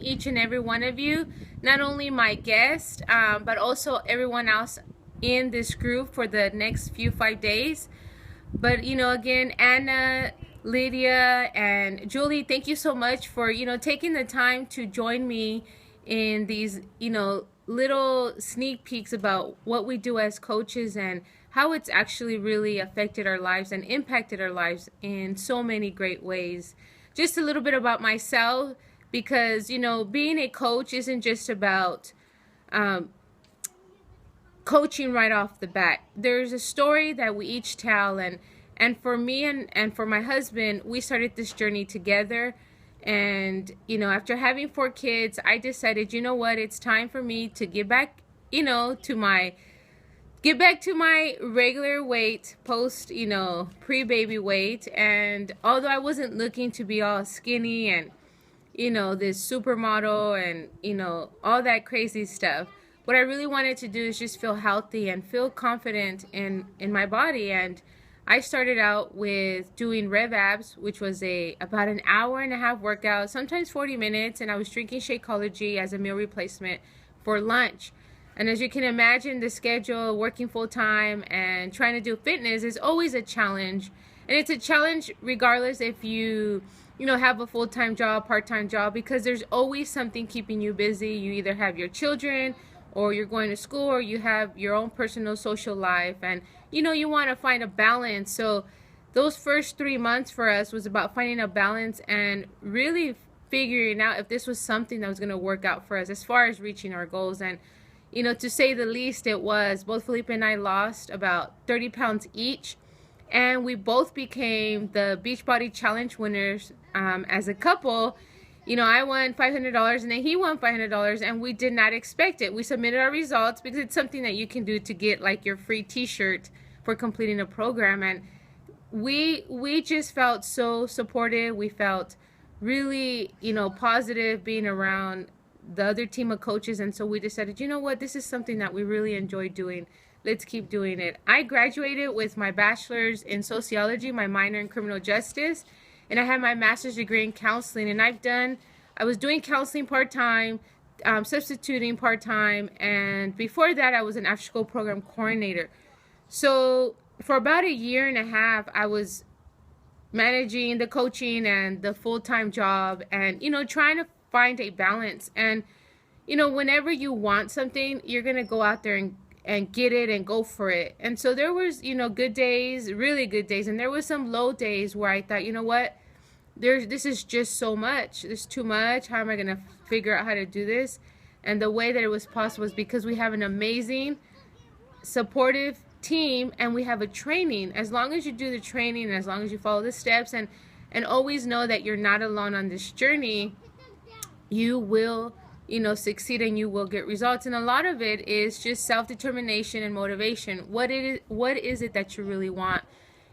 each and every one of you, not only my guest, but also everyone else in this group for the next few 5 days. But again, Anna, Lydia, and Julie, thank you so much for taking the time to join me in these little sneak peeks about what we do as coaches and how it's actually really affected our lives and impacted our lives in so many great ways. Just a little bit about myself, because being a coach isn't just about coaching right off the bat. There's a story that we each tell, and for me and for my husband, we started this journey together. And after having 4 kids, I decided, you know what, it's time for me to get back to my regular weight, post pre-baby weight. And although I wasn't looking to be all skinny and this supermodel and all that crazy stuff, what I really wanted to do is just feel healthy and feel confident in my body. And I started out with doing Rev Abs, which was about an hour and a half workout, sometimes 40 minutes, and I was drinking Shakeology as a meal replacement for lunch. And as you can imagine, the schedule, working full-time and trying to do fitness is always a challenge. And it's a challenge regardless if you have a full-time job, part-time job, because there's always something keeping you busy. You either have your children, or you're going to school, or you have your own personal social life, and you want to find a balance. So those first 3 months for us was about finding a balance and really figuring out if this was something that was going to work out for us as far as reaching our goals. And to say the least, it was. Both Felipe and I lost about 30 pounds each, and we both became the Beachbody Challenge winners as a couple. I won $500 and then he won $500, and we did not expect it. We submitted our results because it's something that you can do to get like your free t-shirt for completing a program. And we just felt so supported. We felt really, positive being around the other team of coaches. And so we decided, you know what, this is something that we really enjoy doing. Let's keep doing it. I graduated with my bachelor's in sociology, my minor in criminal justice, and I have my master's degree in counseling. And I was doing counseling part-time, substituting part-time, and before that I was an after-school program coordinator. So for about a year and a half, I was managing the coaching and the full-time job, and trying to find a balance. And whenever you want something, you're gonna go out there and get it and go for it. And so there was good days, really good days, and there was some low days where I thought, you know what, this is just so much. There's too much. How am I gonna figure out how to do this? And the way that it was possible was because we have an amazing, supportive team, and we have a training. As long as you do the training, and as long as you follow the steps, and always know that you're not alone on this journey, you will succeed, and you will get results. And a lot of it is just self-determination and motivation. What is it that you really want?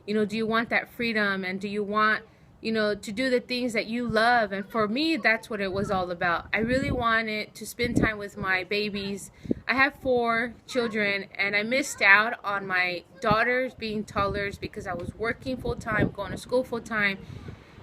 Do you want that freedom, and do you want to do the things that you love? And for me, that's what it was all about. I really wanted to spend time with my babies. I have 4 children, and I missed out on my daughters being toddlers because I was working full-time, going to school full-time,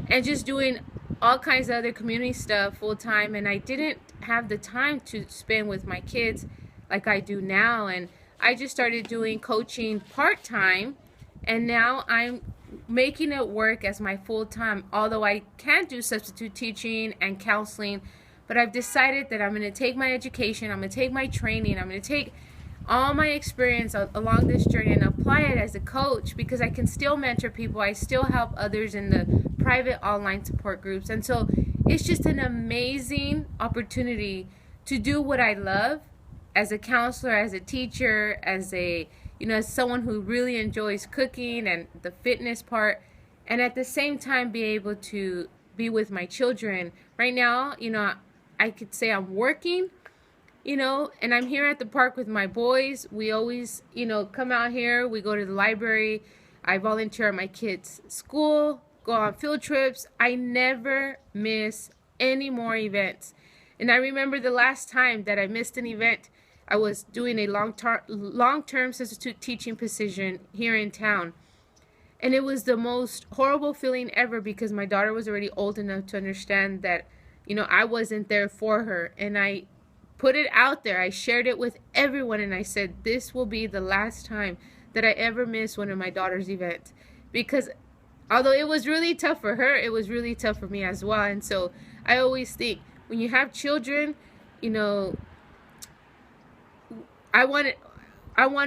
and just doing all kinds of other community stuff full-time. And I didn't have the time to spend with my kids like I do now. And I just started doing coaching part-time, and now I'm making it work as my full-time, although I can do substitute teaching and counseling. But I've decided that I'm going to take my education, I'm going to take my training, I'm going to take all my experience along this journey and apply it as a coach, because I can still mentor people. I still help others in the private online support groups. And so it's just an amazing opportunity to do what I love as a counselor, as a teacher, as as someone who really enjoys cooking and the fitness part, and at the same time be able to be with my children. Right now, I could say I'm working, and I'm here at the park with my boys. We always, come out here. We go to the library. I volunteer at my kids' school, go on field trips. I never miss any more events. And I remember the last time that I missed an event, I was doing a long-term substitute teaching position here in town. And it was the most horrible feeling ever, because my daughter was already old enough to understand that you know, I wasn't there for her. And I put it out there. I shared it with everyone, and I said, this will be the last time that I ever miss one of my daughter's events. Because although it was really tough for her, it was really tough for me as well. And so I always think, when you have children, you know, I want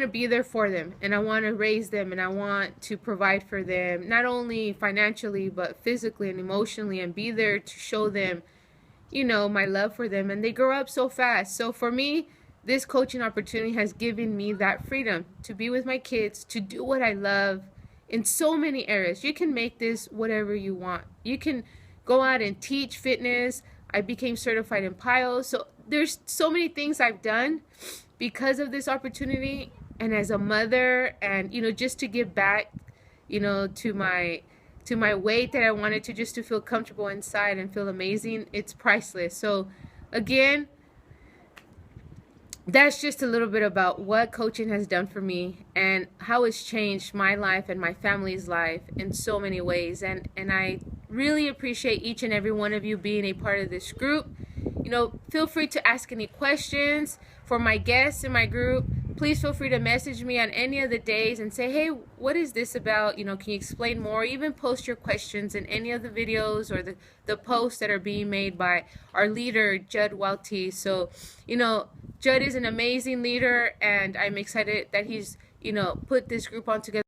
to be there for them, and I want to raise them, and I want to provide for them, not only financially but physically and emotionally, and be there to show them, you know, my love for them. And they grow up so fast. So for me, this coaching opportunity has given me that freedom to be with my kids, to do what I love in so many areas. You can make this whatever you want. You can go out and teach fitness. I became certified in PIO. So there's so many things I've done because of this opportunity, and as a mother, and you know, just to give back, you know, to my weight that I wanted to, just to feel comfortable inside and feel amazing. It's priceless. So again, that's just a little bit about what coaching has done for me and how it's changed my life and my family's life in so many ways. And I really appreciate each and every one of you being a part of this group. You know, feel free to ask any questions for my guests in my group. Please feel free to message me on any of the days and say, hey, what is this about? You know, can you explain more? Even post your questions in any of the videos or the posts that are being made by our leader, Judd Welty. So, you know, Judd is an amazing leader, and I'm excited that he's, you know, put this group on together.